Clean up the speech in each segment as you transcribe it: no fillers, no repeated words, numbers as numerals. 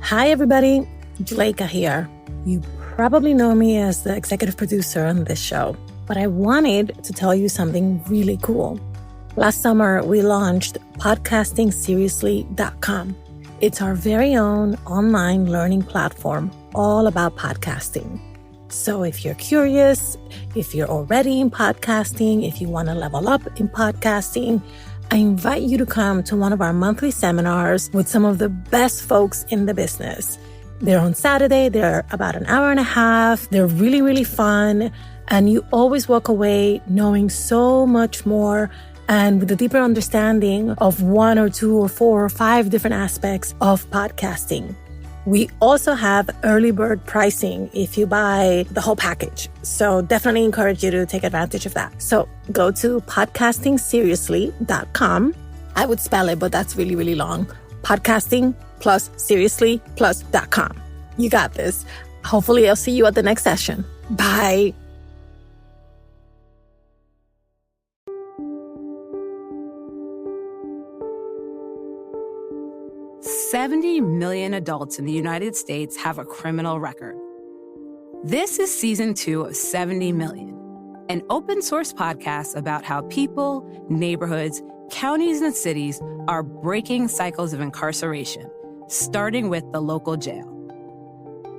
Hi, everybody. Juleka here. You probably know me as the executive producer on this show, but I wanted to tell you something really cool. Last summer, we launched podcastingseriously.com. It's our very own online learning platform all about podcasting. So if you're curious, if you're already in podcasting, if you want to level up in podcasting, I invite you to come to one of our monthly seminars with some of the best folks in the business. They're on Saturday. They're about an hour and a half. They're really, really fun. And you always walk away knowing so much more and with a deeper understanding of one or two or four or five different aspects of podcasting. We also have early bird pricing if you buy the whole package. So definitely encourage you to take advantage of that. So go to podcastingseriously.com. I would spell it, but that's really, really long. Podcasting plus seriously plus.com. You got this. Hopefully I'll see you at the next session. Bye. $70 million adults in the United States have a criminal record. This is season 2 of 70 Million, an open source podcast about how people, neighborhoods, counties, and cities are breaking cycles of incarceration, starting with the local jail.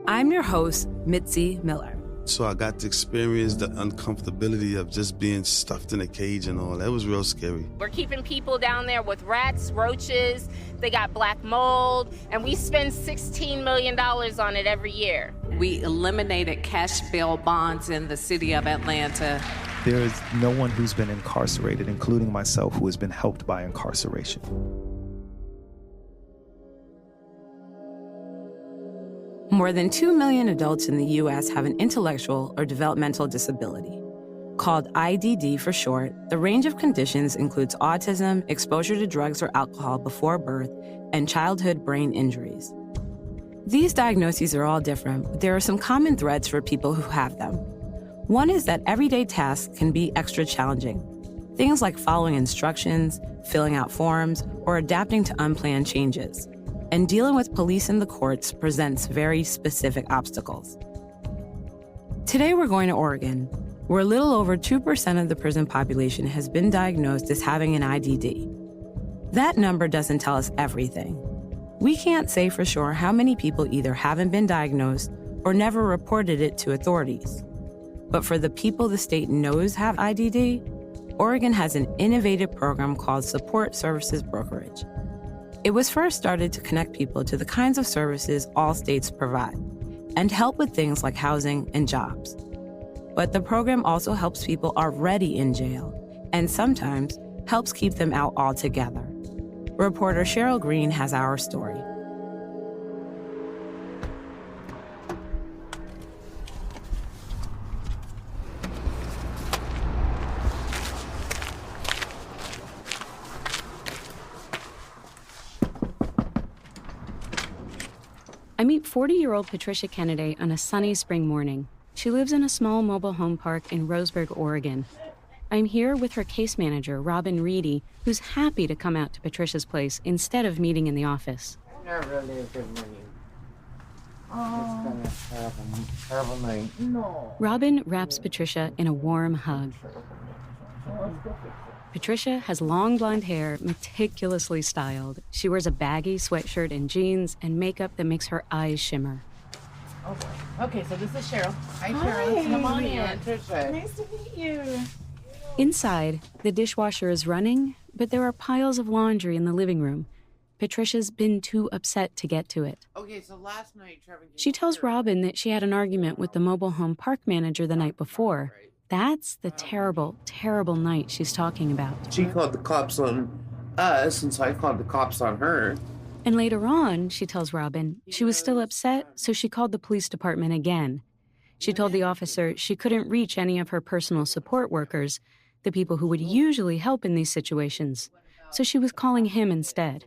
I'm your host, Mitzi Miller. So I got to experience the uncomfortability of just being stuffed in a cage and all. That was real scary. We're keeping people down there with rats, roaches, they got black mold, and we spend $16 million on it every year. We eliminated cash bail bonds in the city of Atlanta. There is no one who's been incarcerated, including myself, who has been helped by incarceration. More than 2 million adults in the U.S. have an intellectual or developmental disability. Called IDD for short, the range of conditions includes autism, exposure to drugs or alcohol before birth, and childhood brain injuries. These diagnoses are all different, but there are some common threads for people who have them. One is that everyday tasks can be extra challenging. Things like following instructions, filling out forms, or adapting to unplanned changes. And dealing with police and the courts presents very specific obstacles. Today we're going to Oregon, where a little over 2% of the prison population has been diagnosed as having an IDD. That number doesn't tell us everything. We can't say for sure how many people either haven't been diagnosed or never reported it to authorities. But for the people the state knows have IDD, Oregon has an innovative program called Support Services Brokerage. It was first started to connect people to the kinds of services all states provide and help with things like housing and jobs. But the program also helps people already in jail and sometimes helps keep them out altogether. Reporter Cheryl Green has our story. I meet 40-year-old Patricia Kennedy on a sunny spring morning. She lives in a small mobile home park in Roseburg, Oregon. I'm here with her case manager, Robin Reedy, who's happy to come out to Patricia's place instead of meeting in the office. Not really a good morning. Oh. It's been a terrible night. No. Robin wraps Patricia in a warm hug. Patricia has long blonde hair, meticulously styled. She wears a baggy sweatshirt and jeans and makeup that makes her eyes shimmer. Okay, so this is Cheryl. Hi, Cheryl. Come on in. Patricia. Nice to meet you. Inside, the dishwasher is running, but there are piles of laundry in the living room. Patricia's been too upset to get to it. Okay, so last night, Trevor... She tells Robin that she had an argument with the mobile home park manager the night before. That's the terrible, terrible night she's talking about. She called the cops on us, and so I called the cops on her. And later on, she tells Robin, she was still upset, so she called the police department again. She told the officer she couldn't reach any of her personal support workers, the people who would usually help in these situations, so she was calling him instead.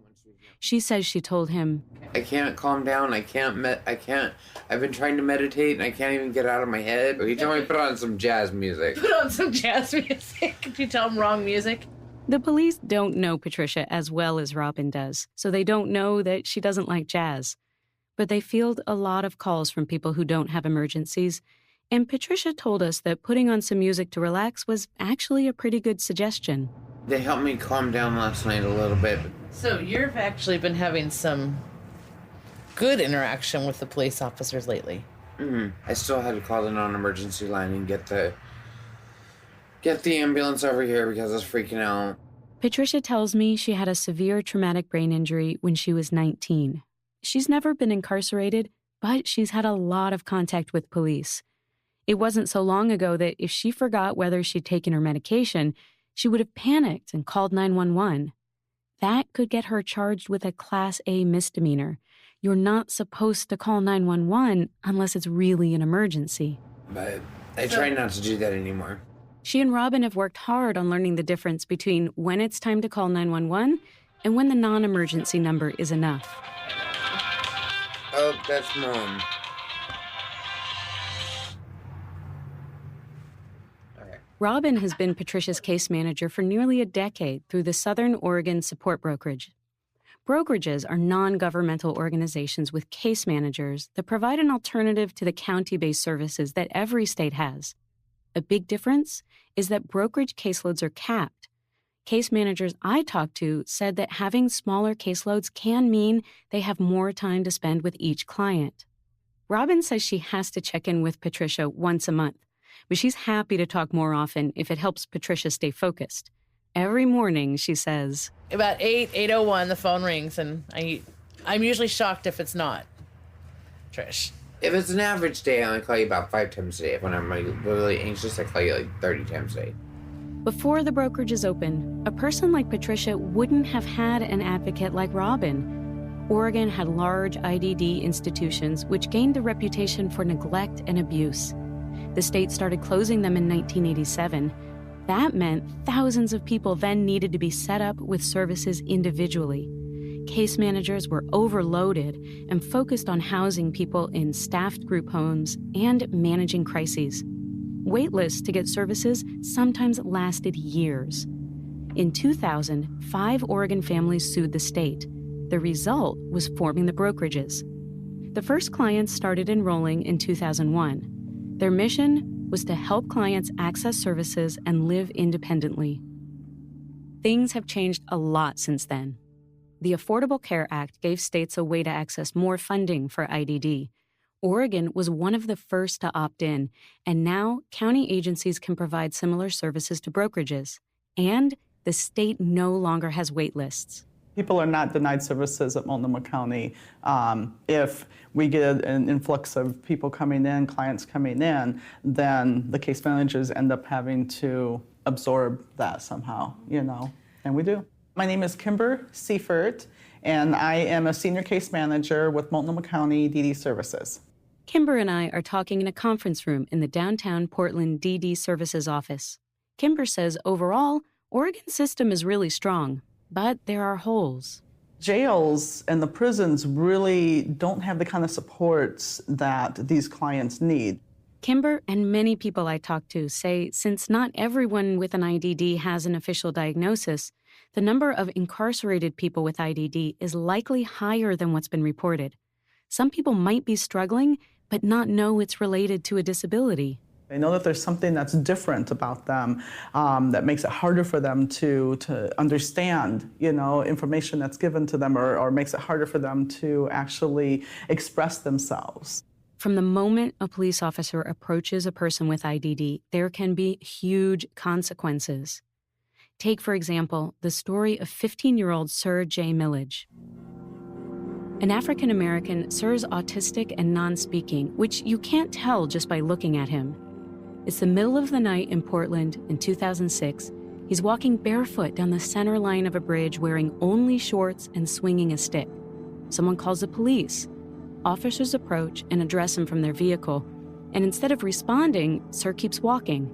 She says she told him, I can't calm down. I can't. I've been trying to meditate and I can't even get out of my head. He told me to put on some jazz music. Put on some jazz music. Did you tell him wrong music? The police don't know Patricia as well as Robin does, so they don't know that she doesn't like jazz. but they field a lot of calls from people who don't have emergencies. And Patricia told us that putting on some music to relax was actually a pretty good suggestion. They helped me calm down last night a little bit. So you've actually been having some good interaction with the police officers lately. I still had to call the non-emergency line and get the ambulance over here because I was freaking out. Patricia tells me she had a severe traumatic brain injury when she was 19. She's never been incarcerated, but she's had a lot of contact with police. It wasn't so long ago that if she forgot whether she'd taken her medication, she would have panicked and called 911. That could get her charged with a Class A misdemeanor. You're not supposed to call 911 unless it's really an emergency. But I try not to do that anymore. She and Robin have worked hard on learning the difference between when it's time to call 911 and when the non-emergency number is enough. Oh, that's Mom. Okay. Robin has been Patricia's case manager for nearly a decade through the Southern Oregon Support Brokerage. Brokerages are non-governmental organizations with case managers that provide an alternative to the county-based services that every state has. A big difference is that brokerage caseloads are capped. Case managers I talked to said that having smaller caseloads can mean they have more time to spend with each client. Robin says she has to check in with Patricia once a month, but she's happy to talk more often if it helps Patricia stay focused. Every morning, she says, About 8:01, the phone rings, and I'm usually shocked if it's not. Trish. If it's an average day, I only call you about 5 times a day. If when I'm really anxious, I call you like 30 times a day. Before the brokerage is open, a person like Patricia wouldn't have had an advocate like Robin. Oregon had large IDD institutions which gained a reputation for neglect and abuse. The state started closing them in 1987. That meant thousands of people then needed to be set up with services individually. Case managers were overloaded and focused on housing people in staffed group homes and managing crises. Waitlists to get services sometimes lasted years. In 2000, 5 Oregon families sued the state. The result was forming the brokerages. The first clients started enrolling in 2001. Their mission was to help clients access services and live independently. Things have changed a lot since then. The Affordable Care Act gave states a way to access more funding for IDD. Oregon was one of the first to opt in, and now county agencies can provide similar services to brokerages. And the state no longer has wait lists. People are not denied services at Multnomah County. If we get an influx of people coming in, clients coming in, then the case managers end up having to absorb that somehow, and we do. My name is Kimber Seifert, and I am a senior case manager with Multnomah County DD Services. Kimber and I are talking in a conference room in the downtown Portland DD Services office. Kimber says overall, Oregon's system is really strong, but there are holes. Jails and the prisons really don't have the kind of supports that these clients need. Kimber and many people I talk to say since not everyone with an IDD has an official diagnosis, the number of incarcerated people with IDD is likely higher than what's been reported. Some people might be struggling, but not know it's related to a disability. They know that there's something that's different about them that makes it harder for them to understand, information that's given to them or makes it harder for them to actually express themselves. From the moment a police officer approaches a person with IDD, there can be huge consequences. Take, for example, the story of 15-year-old Sir J. Millage. An African-American, Sir's autistic and non-speaking, which you can't tell just by looking at him. It's the middle of the night in Portland in 2006. He's walking barefoot down the center line of a bridge wearing only shorts and swinging a stick. Someone calls the police. Officers approach and address him from their vehicle, and instead of responding, Sir keeps walking.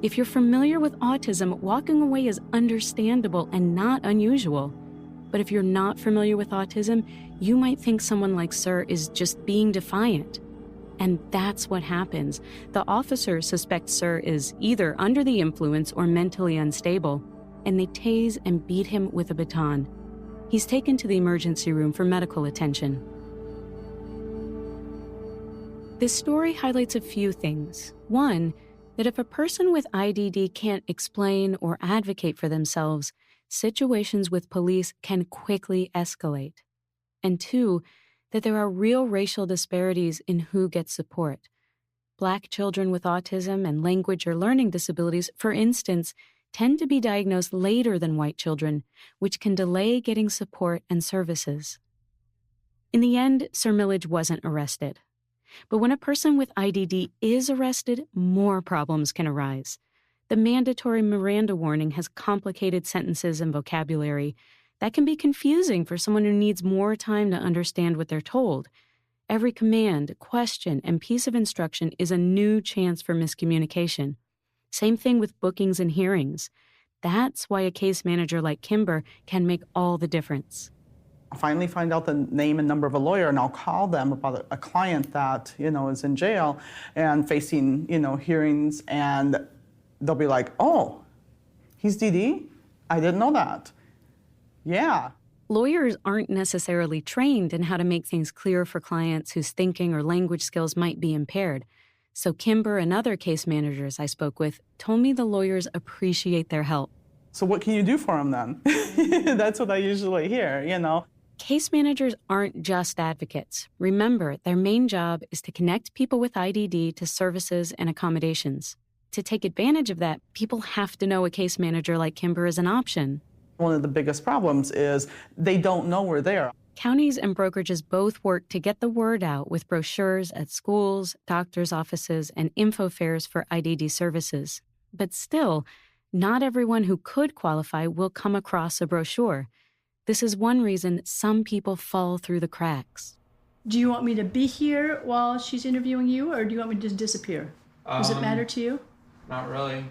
If you're familiar with autism, walking away is understandable and not unusual. But if you're not familiar with autism, you might think someone like Sir is just being defiant. And that's what happens. The officers suspect Sir is either under the influence or mentally unstable, and they tase and beat him with a baton. He's taken to the emergency room for medical attention. This story highlights a few things. One, that if a person with IDD can't explain or advocate for themselves, situations with police can quickly escalate. And two, that there are real racial disparities in who gets support. Black children with autism and language or learning disabilities, for instance, tend to be diagnosed later than white children, which can delay getting support and services. In the end, Sir Millage wasn't arrested. But when a person with IDD is arrested, more problems can arise. The mandatory Miranda warning has complicated sentences and vocabulary that can be confusing for someone who needs more time to understand what they're told. Every command, question, and piece of instruction is a new chance for miscommunication. Same thing with bookings and hearings. That's why a case manager like Kimber can make all the difference. I'll finally find out the name and number of a lawyer, and I'll call them about a client that, is in jail and facing, hearings, and they'll be like, oh, he's DD? I didn't know that. Yeah. Lawyers aren't necessarily trained in how to make things clear for clients whose thinking or language skills might be impaired. So Kimber and other case managers I spoke with told me the lawyers appreciate their help. So what can you do for them then? That's what I usually hear, Case managers aren't just advocates. Remember, their main job is to connect people with IDD to services and accommodations. To take advantage of that, people have to know a case manager like Kimber is an option. One of the biggest problems is they don't know we're there. Counties and brokerages both work to get the word out with brochures at schools, doctors' offices, and info fairs for IDD services. But still, not everyone who could qualify will come across a brochure. This is one reason some people fall through the cracks. Do you want me to be here while she's interviewing you, or do you want me to just disappear? Does it matter to you? Not really.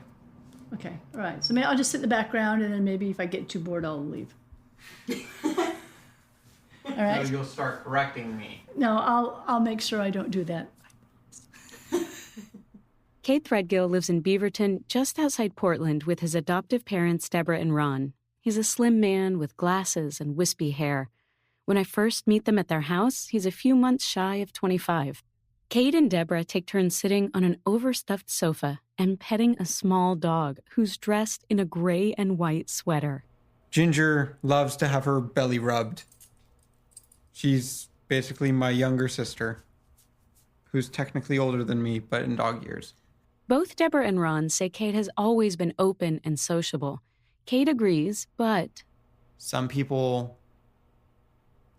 Okay, all right. So maybe I'll just sit in the background, and then maybe if I get too bored, I'll leave. All right? So you'll start correcting me. No, I'll make sure I don't do that. Cade Threadgill lives in Beaverton, just outside Portland, with his adoptive parents, Deborah and Ron. He's a slim man with glasses and wispy hair. When I first meet them at their house, he's a few months shy of 25. Cade and Deborah take turns sitting on an overstuffed sofa and petting a small dog who's dressed in a gray and white sweater. Ginger loves to have her belly rubbed. She's basically my younger sister, who's technically older than me, but in dog years. Both Deborah and Ron say Cade has always been open and sociable. Cade agrees, but some people,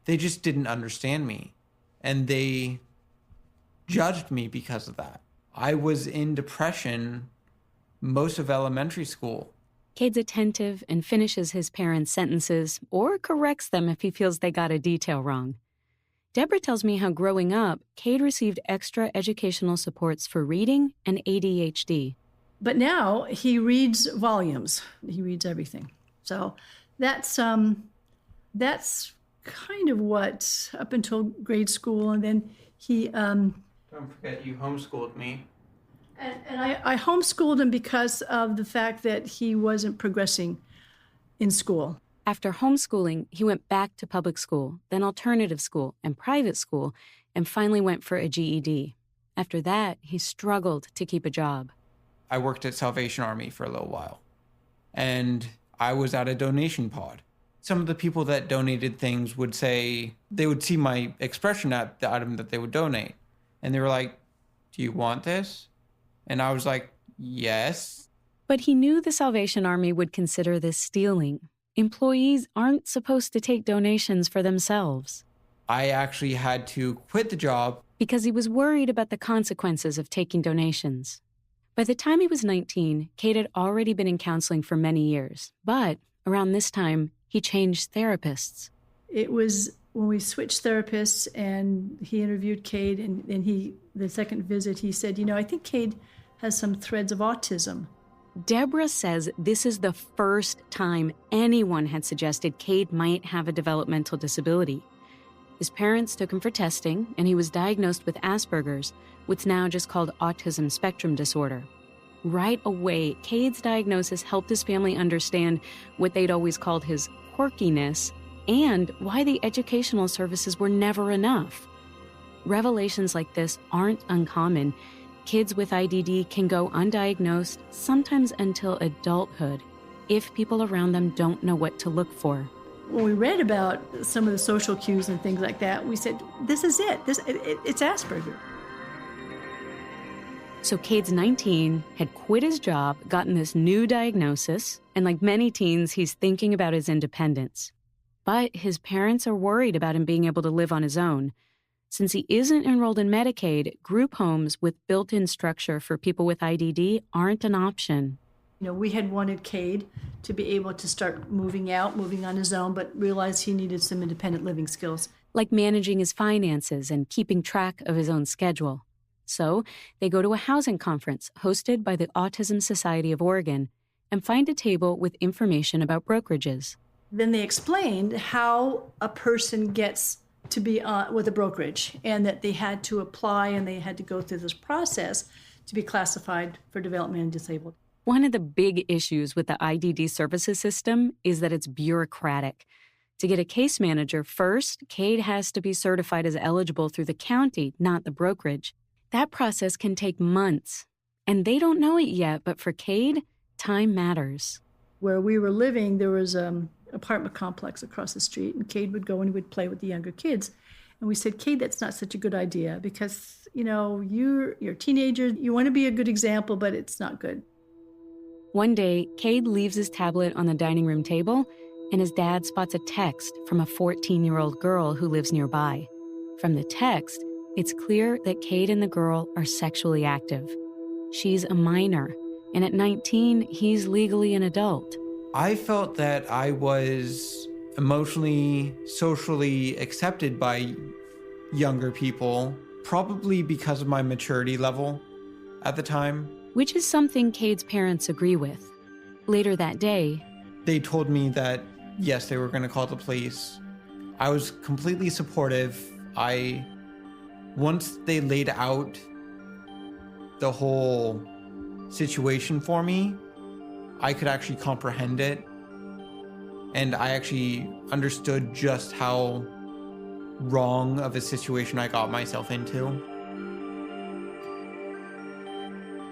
they just didn't understand me, and they judged me because of that. I was in depression most of elementary school. Cade's attentive and finishes his parents' sentences or corrects them if he feels they got a detail wrong. Deborah tells me how growing up, Cade received extra educational supports for reading and ADHD. But now he reads volumes. He reads everything. So that's kind of what, up until grade school, and then he... Don't forget you homeschooled me. And I homeschooled him because of the fact that he wasn't progressing in school. After homeschooling, he went back to public school, then alternative school and private school, and finally went for a GED. After that, he struggled to keep a job. I worked at Salvation Army for a little while, and I was at a donation pod. Some of the people that donated things would say, they would see my expression at the item that they would donate, and they were like, "Do you want this?" And I was like, "Yes." But he knew the Salvation Army would consider this stealing. Employees aren't supposed to take donations for themselves. I actually had to quit the job because he was worried about the consequences of taking donations. By the time he was 19, Cade had already been in counseling for many years. But around this time, he changed therapists. It was when we switched therapists and he interviewed Cade, and the second visit, he said, I think Cade has some threads of autism. Deborah says this is the first time anyone had suggested Cade might have a developmental disability. His parents took him for testing, and he was diagnosed with Asperger's, what's now just called autism spectrum disorder. Right away, Cade's diagnosis helped his family understand what they'd always called his quirkiness and why the educational services were never enough. revelations like this aren't uncommon. Kids with IDD can go undiagnosed, sometimes until adulthood, if people around them don't know what to look for. When we read about some of the social cues and things like that, we said, this is it. It's Asperger. So Cade's 19, had quit his job, gotten this new diagnosis, and like many teens, he's thinking about his independence. But his parents are worried about him being able to live on his own. Since he isn't enrolled in Medicaid, group homes with built-in structure for people with IDD aren't an option. You know, we had wanted Cade to be able to start moving on his own, but realized he needed some independent living skills. Like managing his finances and keeping track of his own schedule. So they go to a housing conference hosted by the Autism Society of Oregon and find a table with information about brokerages. Then they explained how a person gets to be with a brokerage, and that they had to apply and they had to go through this process to be classified for developmentally disabled. One of the big issues with the IDD services system is that it's bureaucratic. To get a case manager, first, Cade has to be certified as eligible through the county, not the brokerage. That process can take months, and they don't know it yet, but for Cade, time matters. Where we were living, there was an apartment complex across the street, and Cade would go and he would play with the younger kids. And we said, Cade, that's not such a good idea because, you know, you're a teenager, you want to be a good example, but it's not good. One day, Cade leaves his tablet on the dining room table, and his dad spots a text from a 14-year-old girl who lives nearby. From the text, it's clear that Cade and the girl are sexually active. She's a minor, and at 19, he's legally an adult. I felt that I was emotionally, socially accepted by younger people, probably because of my maturity level at the time. Which is something Cade's parents agree with. Later that day, they told me that, yes, they were going to call the police. I was completely supportive. Once they laid out the whole situation for me, I could actually comprehend it. And I actually understood just how wrong of a situation I got myself into.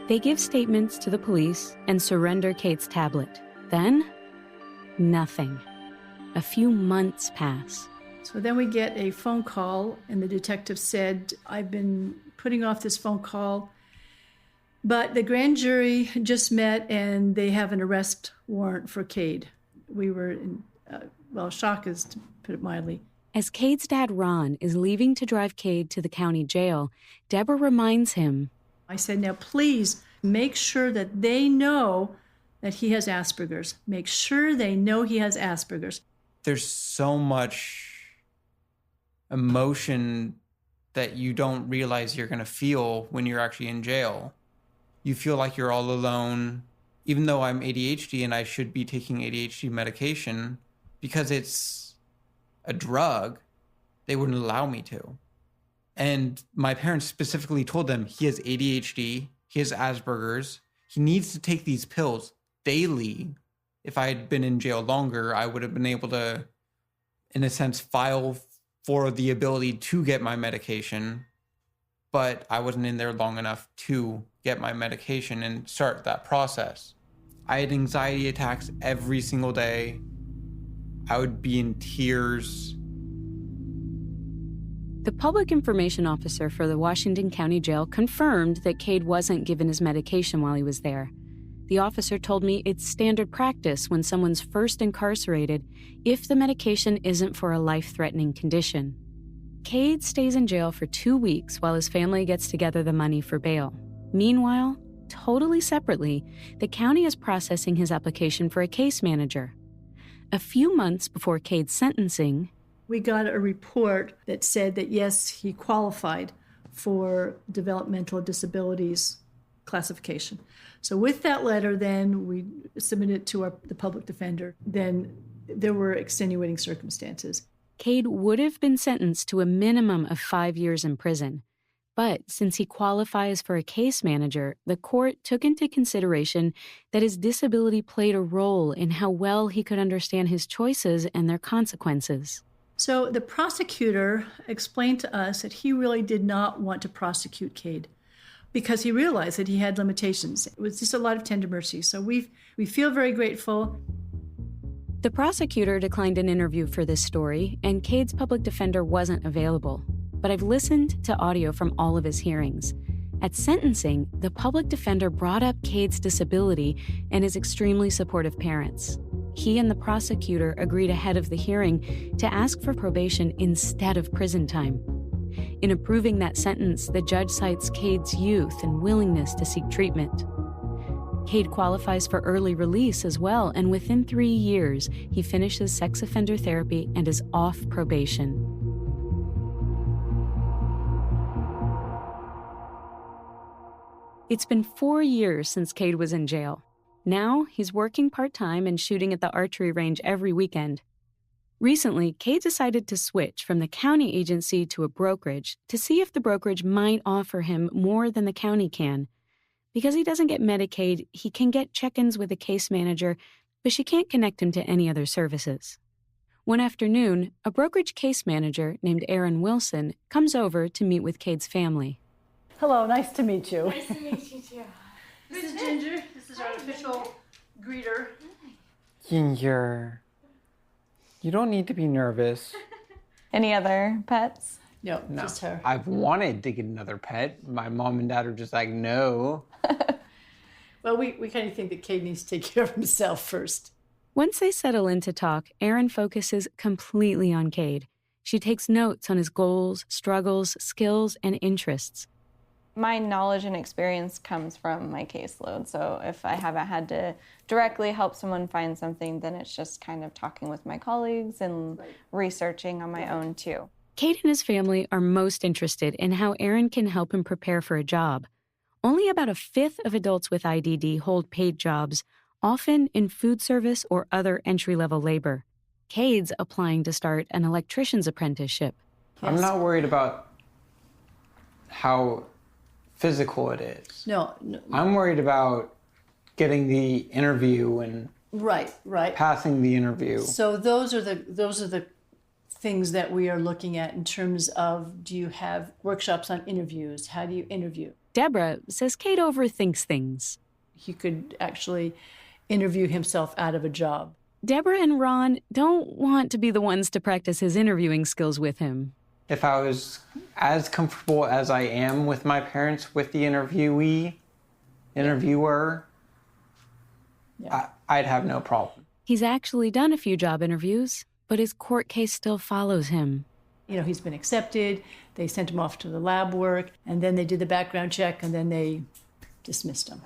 They give statements to the police and surrender Cade's tablet. Then, nothing. A few months pass. So then we get a phone call, and the detective said, I've been putting off this phone call, but the grand jury just met and they have an arrest warrant for Cade. We were in, shock is to put it mildly. As Cade's dad, Ron, is leaving to drive Cade to the county jail, Deborah reminds him, I said, now please make sure that they know that he has Asperger's. Make sure they know he has Asperger's. There's so much emotion that you don't realize you're going to feel when you're actually in jail. You feel like you're all alone, even though I'm ADHD and I should be taking ADHD medication, because it's a drug, they wouldn't allow me to. And my parents specifically told them he has ADHD, he has Asperger's, he needs to take these pills daily. If I had been in jail longer, I would have been able to, in a sense, file for the ability to get my medication, but I wasn't in there long enough to get my medication and start that process. I had anxiety attacks every single day. I would be in tears. The public information officer for the Washington County Jail confirmed that Cade wasn't given his medication while he was there. The officer told me it's standard practice when someone's first incarcerated if the medication isn't for a life-threatening condition. Cade stays in jail for 2 weeks while his family gets together the money for bail. Meanwhile, totally separately, the county is processing his application for a case manager. A few months before Cade's sentencing, we got a report that said that, yes, he qualified for developmental disabilities classification. So with that letter, then we submitted it to the public defender. Then there were extenuating circumstances. Cade would have been sentenced to a minimum of 5 years in prison. But since he qualifies for a case manager, the court took into consideration that his disability played a role in how well he could understand his choices and their consequences. So the prosecutor explained to us that he really did not want to prosecute Cade because he realized that he had limitations. It was just a lot of tender mercy. So we feel very grateful. The prosecutor declined an interview for this story, and Cade's public defender wasn't available. But I've listened to audio from all of his hearings. At sentencing, the public defender brought up Cade's disability and his extremely supportive parents. He and the prosecutor agreed ahead of the hearing to ask for probation instead of prison time. In approving that sentence, the judge cites Cade's youth and willingness to seek treatment. Cade qualifies for early release as well, and within 3 years, he finishes sex offender therapy and is off probation. It's been 4 years since Cade was in jail. Now, he's working part-time and shooting at the archery range every weekend. Recently, Cade decided to switch from the county agency to a brokerage to see if the brokerage might offer him more than the county can. Because he doesn't get Medicaid, he can get check-ins with a case manager, but she can't connect him to any other services. One afternoon, a brokerage case manager named Erin Wilson comes over to meet with Cade's family. Hello, nice to meet you. Nice to meet you too. This is Ginger. This is our official greeter. Ginger, you don't need to be nervous. Any other pets? No, just her. I've wanted to get another pet. My mom and dad are just like, no. Well, we kind of think that Cade needs to take care of himself first. Once they settle in to talk, Erin focuses completely on Cade. She takes notes on his goals, struggles, skills, and interests. My knowledge and experience comes from my caseload. So if I haven't had to directly help someone find something, then it's just kind of talking with my colleagues and researching on my own too. Cade and his family are most interested in how Erin can help him prepare for a job. Only about a fifth of adults with IDD hold paid jobs, often in food service or other entry-level labor. Cade's applying to start an electrician's apprenticeship. Yes. I'm not worried about how physical it is. No. I'm worried about getting the interview and right passing the interview. So those are the things that we are looking at in terms of, do you have workshops on interviews? How do you interview? Deborah says Cade overthinks things. He could actually interview himself out of a job. Deborah and Ron don't want to be the ones to practice his interviewing skills with him. If I was as comfortable as I am with my parents, with the interviewer, I'd have no problem. He's actually done a few job interviews, but his court case still follows him. You know, he's been accepted, they sent him off to the lab work, and then they did the background check, and then they dismissed him,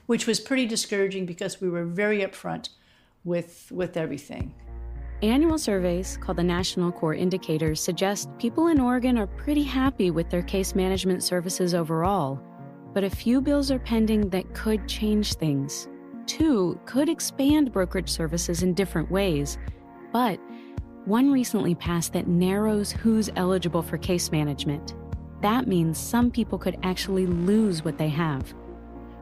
which was pretty discouraging because we were very upfront with everything. Annual surveys, called the National Core Indicators, suggest people in Oregon are pretty happy with their case management services overall. But a few bills are pending that could change things. 2 could expand brokerage services in different ways. But one recently passed that narrows who's eligible for case management. That means some people could actually lose what they have.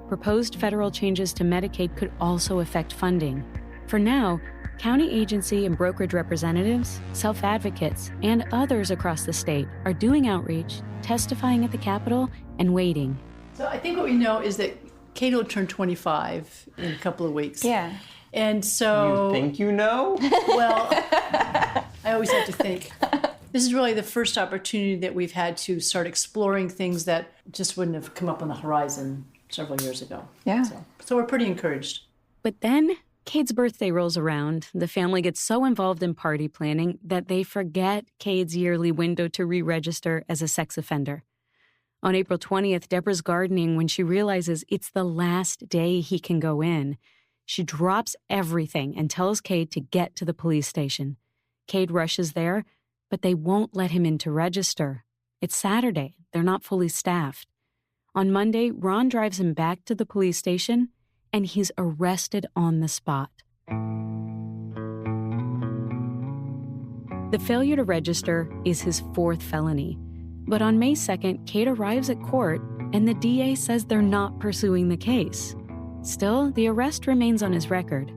Proposed federal changes to Medicaid could also affect funding. For now, county agency and brokerage representatives, self-advocates, and others across the state are doing outreach, testifying at the Capitol, and waiting. So I think what we know is that Cade will turn 25 in a couple of weeks. Yeah. And so... You think you know? Well, I always have to think. This is really the first opportunity that we've had to start exploring things that just wouldn't have come up on the horizon several years ago. Yeah. So we're pretty encouraged. But then Cade's birthday rolls around. The family gets so involved in party planning that they forget Cade's yearly window to re-register as a sex offender. On April 20th, Deborah's gardening when she realizes it's the last day he can go in. She drops everything and tells Cade to get to the police station. Cade rushes there, but they won't let him in to register. It's Saturday. They're not fully staffed. On Monday, Ron drives him back to the police station, and he's arrested on the spot. The failure to register is his 4th felony. But on May 2nd, Cade arrives at court, and the DA says they're not pursuing the case. Still, the arrest remains on his record.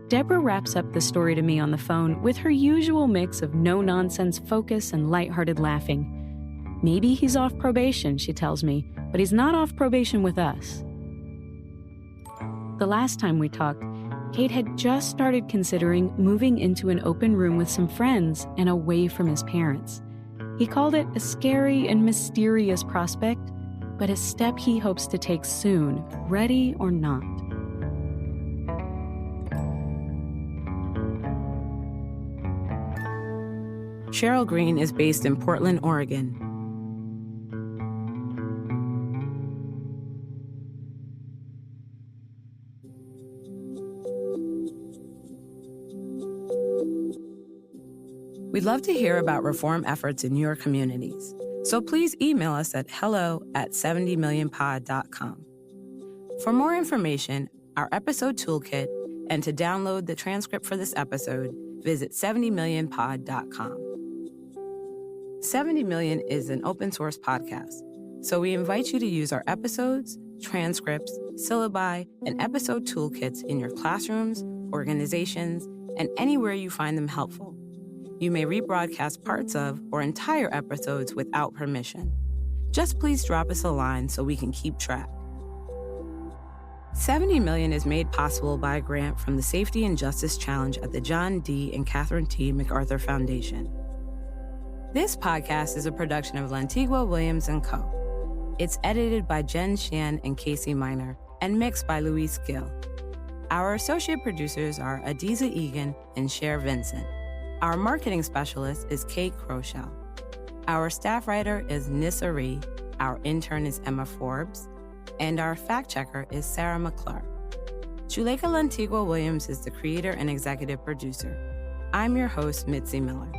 Deborah wraps up the story to me on the phone with her usual mix of no-nonsense focus and lighthearted laughing. Maybe he's off probation, she tells me, but he's not off probation with us. The last time we talked, Kate had just started considering moving into an open room with some friends and away from his parents. He called it a scary and mysterious prospect, but a step he hopes to take soon, ready or not. Cheryl Green is based in Portland, Oregon. We'd love to hear about reform efforts in your communities, so please email us at hello@70millionpod.com. For more information, our episode toolkit, and to download the transcript for this episode, visit 70millionpod.com. 70 Million is an open source podcast, so we invite you to use our episodes, transcripts, syllabi, and episode toolkits in your classrooms, organizations, and anywhere you find them helpful. You may rebroadcast parts of or entire episodes without permission. Just please drop us a line so we can keep track. 70 Million is made possible by a grant from the Safety and Justice Challenge at the John D. and Catherine T. MacArthur Foundation. This podcast is a production of Lantigua, Williams & Co. It's edited by Jen Shan and Casey Miner and mixed by Luis Gill. Our associate producers are Adiza Egan and Cher Vincent. Our marketing specialist is Kate Crochell. Our staff writer is Nissa Ree. Our intern is Emma Forbes. And our fact checker is Sarah McClure. Juleka Lantigua Williams is the creator and executive producer. I'm your host, Mitzi Miller.